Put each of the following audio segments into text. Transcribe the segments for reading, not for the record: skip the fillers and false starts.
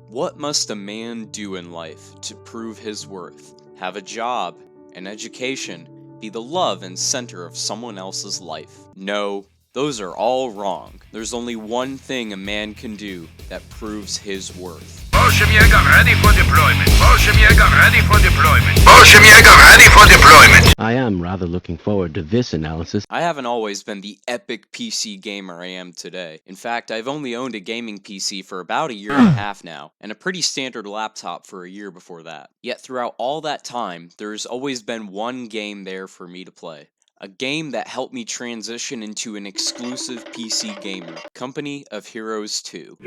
What must a man do in life to prove his worth? Have a job, an education, be the love and center of someone else's life? No, those are all wrong. There's only one thing a man can do that proves his worth. Bolshevik ready for deployment. Bolshevik ready for deployment. Bolshevik ready for deployment. I am rather looking forward to this analysis. I haven't always been the epic PC gamer I am today. In fact, I've only owned a gaming PC for about a year and a half now, and a pretty standard laptop for a year before that. Yet throughout all that time, there's always been one game there for me to play. A game that helped me transition into an exclusive PC gamer, Company of Heroes 2.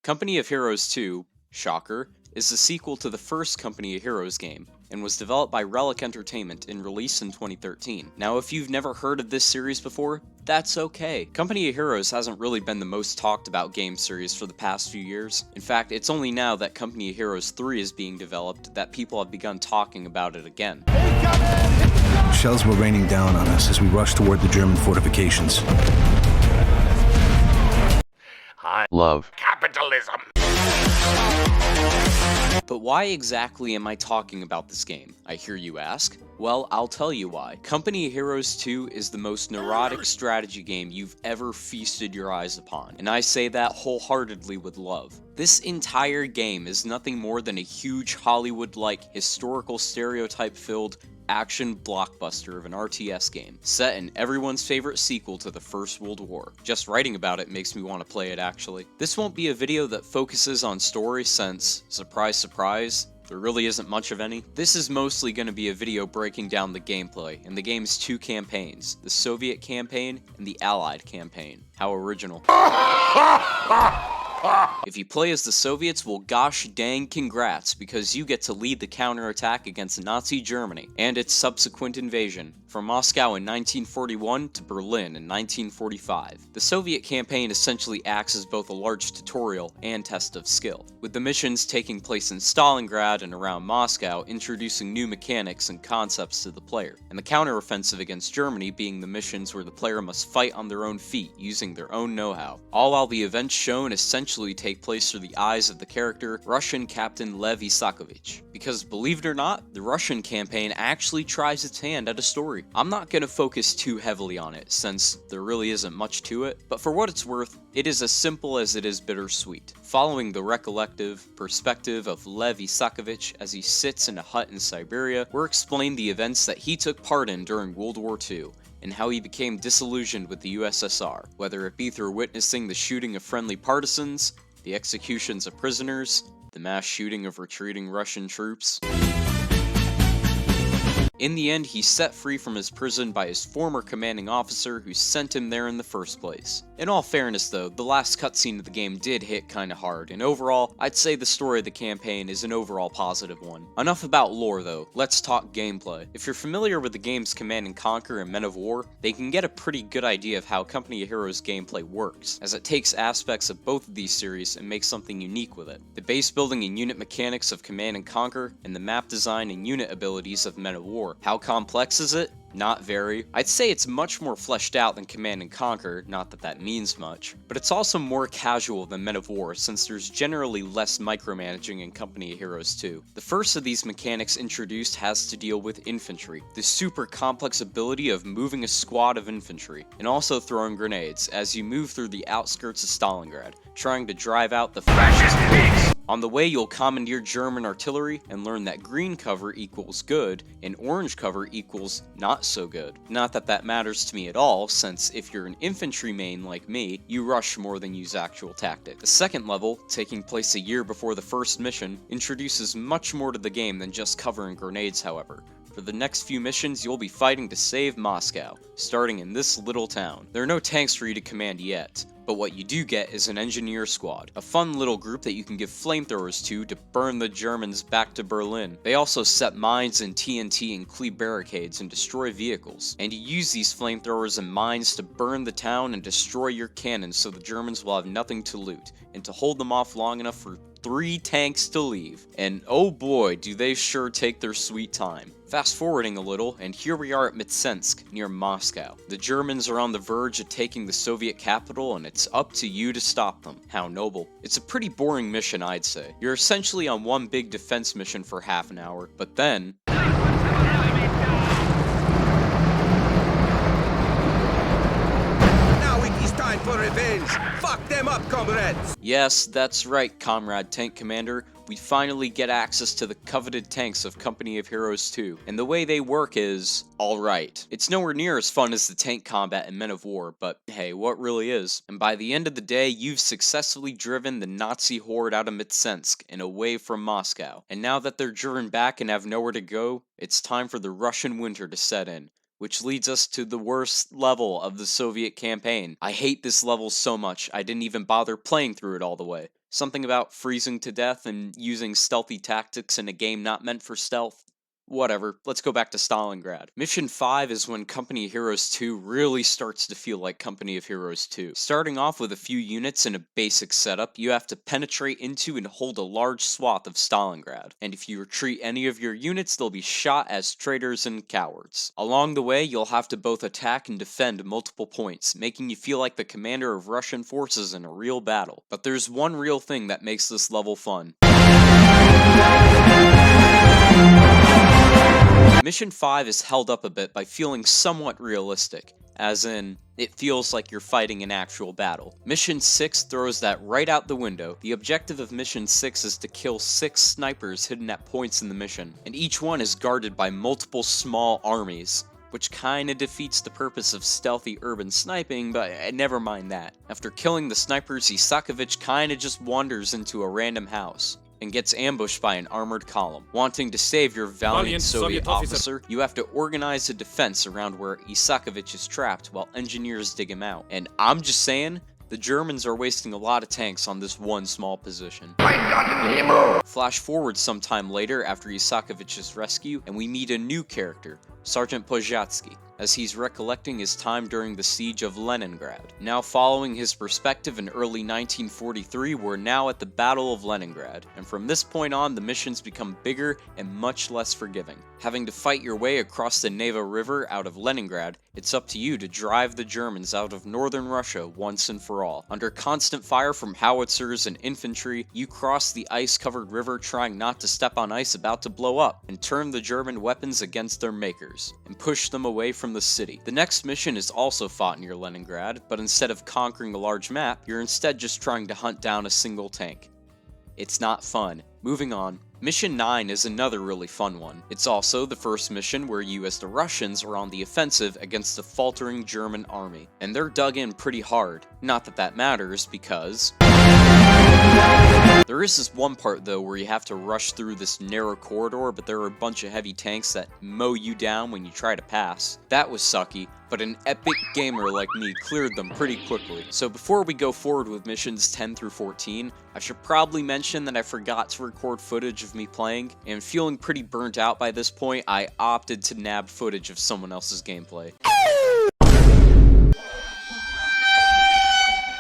Company of Heroes 2, shocker, is the sequel to the first Company of Heroes game, and was developed by Relic Entertainment and released in 2013. Now, if you've never heard of this series before, that's okay. Company of Heroes hasn't really been the most talked about game series for the past few years. In fact, it's only now that Company of Heroes 3 is being developed that people have begun talking about it again. Shells were raining down on us as we rushed toward the German fortifications. I love capitalism. But why exactly am I talking about this game, I hear you ask? Well, I'll tell you why. Company of Heroes 2 is the most neurotic strategy game you've ever feasted your eyes upon, and I say that wholeheartedly with love. This entire game is nothing more than a huge Hollywood-like, historical stereotype-filled action blockbuster of an RTS game, set in everyone's favorite sequel to the First World War. Just writing about it makes me want to play it, actually. This won't be a video that focuses on story since, surprise surprise, there really isn't much of any. This is mostly going to be a video breaking down the gameplay and the game's two campaigns, the Soviet campaign and the Allied campaign. How original. If you play as the Soviets, well gosh dang congrats, because you get to lead the counterattack against Nazi Germany and its subsequent invasion, from Moscow in 1941 to Berlin in 1945. The Soviet campaign essentially acts as both a large tutorial and test of skill, with the missions taking place in Stalingrad and around Moscow introducing new mechanics and concepts to the player, and the counteroffensive against Germany being the missions where the player must fight on their own feet using their own know-how, all while the events shown essentially take place through the eyes of the character Russian Captain Lev Isakovich. Because believe it or not, the Russian campaign actually tries its hand at a story. I'm not going to focus too heavily on it, since there really isn't much to it, but for what it's worth, it is as simple as it is bittersweet. Following the recollective perspective of Lev Isakovich as he sits in a hut in Siberia, we're explained the events that he took part in during World War II, and how he became disillusioned with the USSR, whether it be through witnessing the shooting of friendly partisans, the executions of prisoners, the mass shooting of retreating Russian troops. In the end, he's set free from his prison by his former commanding officer who sent him there in the first place. In all fairness though, the last cutscene of the game did hit kinda hard, and overall, I'd say the story of the campaign is an overall positive one. Enough about lore though, let's talk gameplay. If you're familiar with the games Command & Conquer and Men of War, they can get a pretty good idea of how Company of Heroes gameplay works, as it takes aspects of both of these series and makes something unique with it. The base building and unit mechanics of Command & Conquer, and the map design and unit abilities of Men of War. How complex is it? Not very. I'd say it's much more fleshed out than Command & Conquer, not that that means much, but it's also more casual than Men of War since there's generally less micromanaging in Company of Heroes 2. The first of these mechanics introduced has to deal with infantry, the super complex ability of moving a squad of infantry, and also throwing grenades as you move through the outskirts of Stalingrad, trying to drive out the fascist pigs. On the way, you'll commandeer German artillery and learn that green cover equals good and orange cover equals not so good. Not that that matters to me at all, since if you're an infantry main like me, you rush more than use actual tactics. The second level, taking place a year before the first mission, introduces much more to the game than just covering grenades, however. For the next few missions, you'll be fighting to save Moscow, starting in this little town. There are no tanks for you to command yet, But what you do get is an engineer squad, a fun little group that you can give flamethrowers to burn the Germans back to Berlin. They also set mines and TNT and clear barricades and destroy vehicles, and you use these flamethrowers and mines to burn the town and destroy your cannons so the Germans will have nothing to loot, and to hold them off long enough for 3 tanks to leave. And oh boy, do they sure take their sweet time. Fast forwarding a little, and here we are at Mitsensk, near Moscow. The Germans are on the verge of taking the Soviet capital, and it's up to you to stop them. How noble. It's a pretty boring mission, I'd say. You're essentially on one big defense mission for half an hour, but then... Time for revenge! Fuck them up, comrades! Yes, that's right, Comrade Tank Commander. We finally get access to the coveted tanks of Company of Heroes 2, and the way they work is... alright. It's nowhere near as fun as the tank combat in Men of War, but hey, what really is? And by the end of the day, you've successfully driven the Nazi horde out of Mitsensk and away from Moscow. And now that they're driven back and have nowhere to go, it's time for the Russian winter to set in. Which leads us to the worst level of the Soviet campaign. I hate this level so much, I didn't even bother playing through it all the way. Something about freezing to death and using stealthy tactics in a game not meant for stealth. Whatever, let's go back to Stalingrad. Mission 5 is when Company of Heroes 2 really starts to feel like Company of Heroes 2. Starting off with a few units and a basic setup, you have to penetrate into and hold a large swath of Stalingrad. And if you retreat any of your units, they'll be shot as traitors and cowards. Along the way, you'll have to both attack and defend multiple points, making you feel like the commander of Russian forces in a real battle. But there's one real thing that makes this level fun. Mission 5 is held up a bit by feeling somewhat realistic, as in, it feels like you're fighting an actual battle. Mission 6 throws that right out the window. The objective of Mission 6 is to kill 6 snipers hidden at points in the mission, and each one is guarded by multiple small armies, which kinda defeats the purpose of stealthy urban sniping, but never mind that. After killing the snipers, Isakovich kinda just wanders into a random house and gets ambushed by an armored column. Wanting to save your valiant Soviet officer, you have to organize a defense around where Isakovich is trapped while engineers dig him out. And I'm just saying, the Germans are wasting a lot of tanks on this one small position. Flash forward sometime later after Isakovich's rescue, and we meet a new character, Sergeant Pozhatsky, as he's recollecting his time during the siege of Leningrad. Now following his perspective in early 1943, we're now at the Battle of Leningrad, and from this point on, the missions become bigger and much less forgiving. Having to fight your way across the Neva River out of Leningrad, it's up to you to drive the Germans out of northern Russia once and for all. Under constant fire from howitzers and infantry, you cross the ice-covered river trying not to step on ice about to blow up, and turn the German weapons against their makers, and push them away from the city. The next mission is also fought near Leningrad, but instead of conquering a large map, you're instead just trying to hunt down a single tank. It's not fun. Moving on. Mission 9 is another really fun one. It's also the first mission where you as the Russians are on the offensive against the faltering German army, and they're dug in pretty hard. Not that that matters, because... There is this one part though where you have to rush through this narrow corridor, but there are a bunch of heavy tanks that mow you down when you try to pass. That was sucky, but an epic gamer like me cleared them pretty quickly. So before we go forward with missions 10 through 14, I should probably mention that I forgot to record footage of me playing, and feeling pretty burnt out by this point, I opted to nab footage of someone else's gameplay.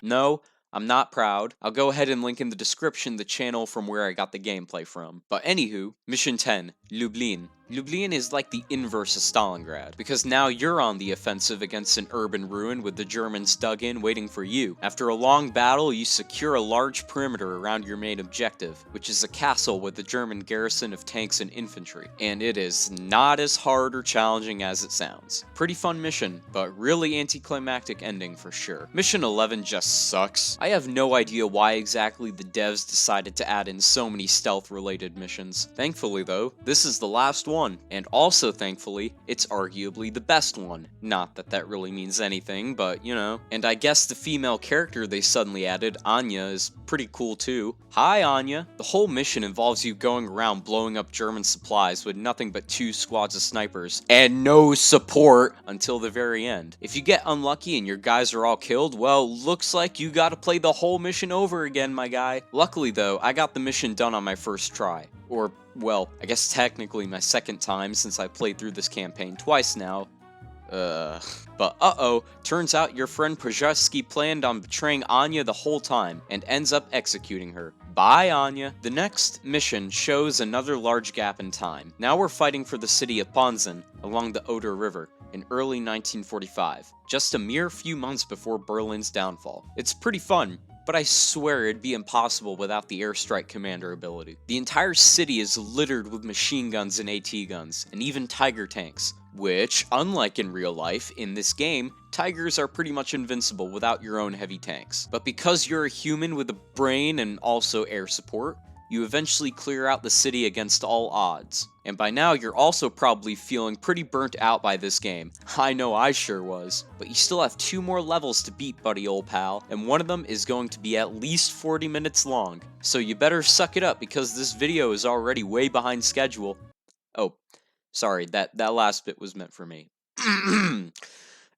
No, I'm not proud. I'll go ahead and link in the description the channel from where I got the gameplay from. But anywho, Mission 10, Lublin. Lublin is like the inverse of Stalingrad, because now you're on the offensive against an urban ruin with the Germans dug in waiting for you. After a long battle, you secure a large perimeter around your main objective, which is a castle with a German garrison of tanks and infantry. And it is not as hard or challenging as it sounds. Pretty fun mission, but really anticlimactic ending for sure. Mission 11 just sucks. I have no idea why exactly the devs decided to add in so many stealth-related missions. Thankfully though, this is the last one one, and also thankfully, it's arguably the best one. Not that that really means anything, but you know. And I guess the female character they suddenly added, Anya, is pretty cool too. Hi Anya! The whole mission involves you going around blowing up German supplies with nothing but 2 squads of snipers, and no support until the very end. If you get unlucky and your guys are all killed, well, looks like you gotta play the whole mission over again, my guy. Luckily though, I got the mission done on my first try. Or, well, I guess technically my second time since I played through this campaign twice now. But uh-oh, turns out your friend Przewski planned on betraying Anya the whole time, and ends up executing her. Bye, Anya. The next mission shows another large gap in time. Now we're fighting for the city of Ponzin, along the Oder River, in early 1945, just a mere few months before Berlin's downfall. It's pretty fun, but I swear it'd be impossible without the airstrike commander ability. The entire city is littered with machine guns and AT guns, and even Tiger tanks, which, unlike in real life, in this game, Tigers are pretty much invincible without your own heavy tanks. But because you're a human with a brain and also air support, you eventually clear out the city against all odds. And by now you're also probably feeling pretty burnt out by this game. I know I sure was. But you still have 2 more levels to beat, buddy old pal, and one of them is going to be at least 40 minutes long. So you better suck it up because this video is already way behind schedule. Oh, sorry, that last bit was meant for me.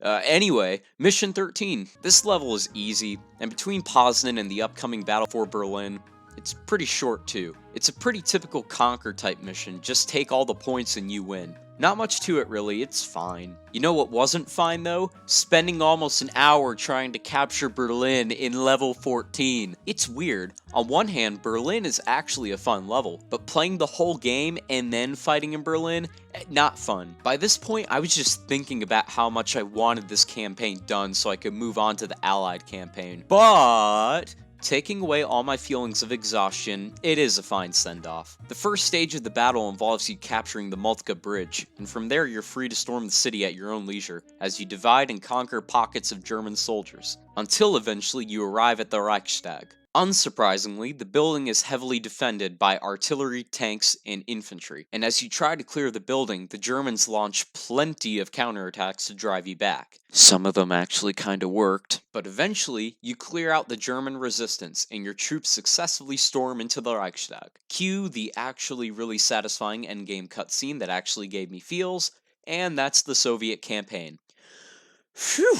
Anyway, Mission 13. This level is easy, and between Poznan and the upcoming battle for Berlin, it's pretty short too. It's a pretty typical Conquer type mission, just take all the points and you win. Not much to it really, it's fine. You know what wasn't fine though? Spending almost an hour trying to capture Berlin in level 14. It's weird. On one hand, Berlin is actually a fun level, but playing the whole game and then fighting in Berlin, not fun. By this point, I was just thinking about how much I wanted this campaign done so I could move on to the Allied campaign. But taking away all my feelings of exhaustion, it is a fine send-off. The first stage of the battle involves you capturing the Maltka Bridge, and from there you're free to storm the city at your own leisure, as you divide and conquer pockets of German soldiers, until eventually you arrive at the Reichstag. Unsurprisingly, the building is heavily defended by artillery, tanks, and infantry, and as you try to clear the building, the Germans launch plenty of counterattacks to drive you back. Some of them actually kinda worked, but eventually, you clear out the German resistance, and your troops successfully storm into the Reichstag. Cue the actually really satisfying endgame cutscene that actually gave me feels, and that's the Soviet campaign. Phew!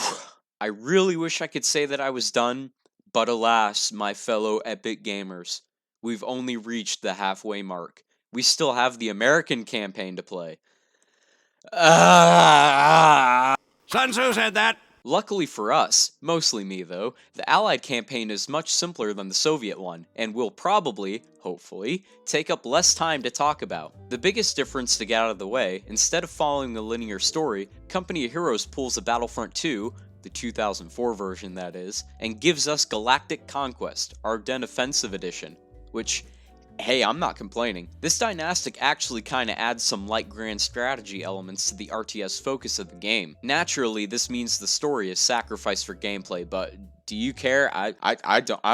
I really wish I could say that I was done, but alas, my fellow epic gamers, we've only reached the halfway mark. We still have the American campaign to play. Sun Tzu said that. Luckily for us, mostly me though, the Allied campaign is much simpler than the Soviet one, and will probably, hopefully, take up less time to talk about. The biggest difference to get out of the way, instead of following the linear story, Company of Heroes pulls a Battlefront 2, the 2004 version that is, and gives us Galactic Conquest, Ardennes Offensive Edition, which, hey, I'm not complaining. This dynastic actually kinda adds some light grand strategy elements to the RTS focus of the game. Naturally, this means the story is sacrificed for gameplay, but do you care? I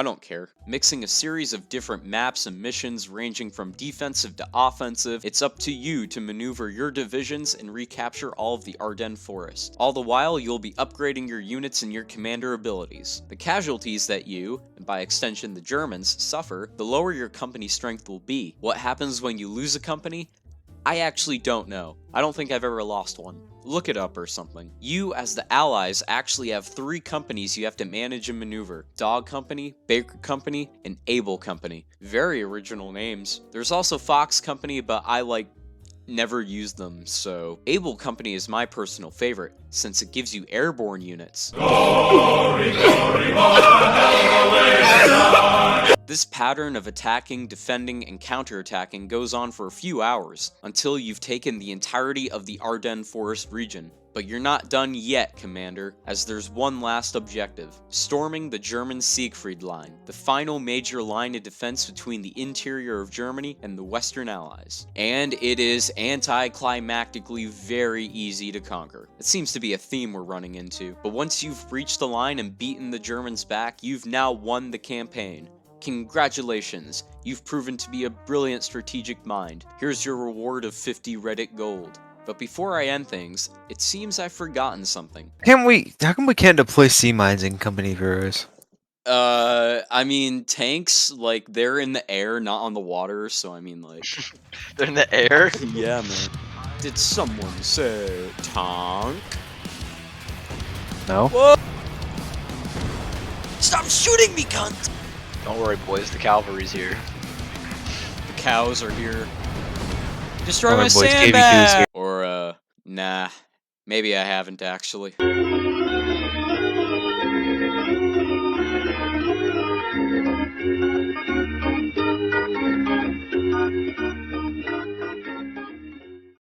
don't care. Mixing a series of different maps and missions ranging from defensive to offensive, it's up to you to maneuver your divisions and recapture all of the Ardennes Forest. All the while, you'll be upgrading your units and your commander abilities. The casualties that you, and by extension the Germans, suffer, the lower your company strength will be. What happens when you lose a company? I actually don't know. I don't think I've ever lost one. Look it up or something. You, as the Allies, actually have 3 companies you have to manage and maneuver. Dog Company, Baker Company, and Able Company. Very original names. There's also Fox Company, but I, never used them, so Able Company is my personal favorite, since it gives you airborne units. This pattern of attacking, defending, and counterattacking goes on for a few hours, until you've taken the entirety of the Ardennes Forest region. But you're not done yet, Commander, as there's one last objective: storming the German Siegfried line, the final major line of defense between the interior of Germany and the Western Allies. And it is anticlimactically very easy to conquer. It seems to be a theme we're running into, but once you've reached the line and beaten the Germans back, you've now won the campaign. Congratulations, you've proven to be a brilliant strategic mind. Here's your reward of 50 Reddit gold. But before I end things, it seems I've forgotten something. How come we can't deploy sea mines in company heroes? I mean, tanks, like, they're in the air, not on the water, so I mean, like... They're in the air? Yeah, man. Did someone say tank? No. Whoa! Stop shooting me, cunt! Don't worry, boys. The cavalry's here. The cows are here. Destroy Alright, my boys, KV2 is sandbag! here. Or, nah. Maybe I haven't, actually.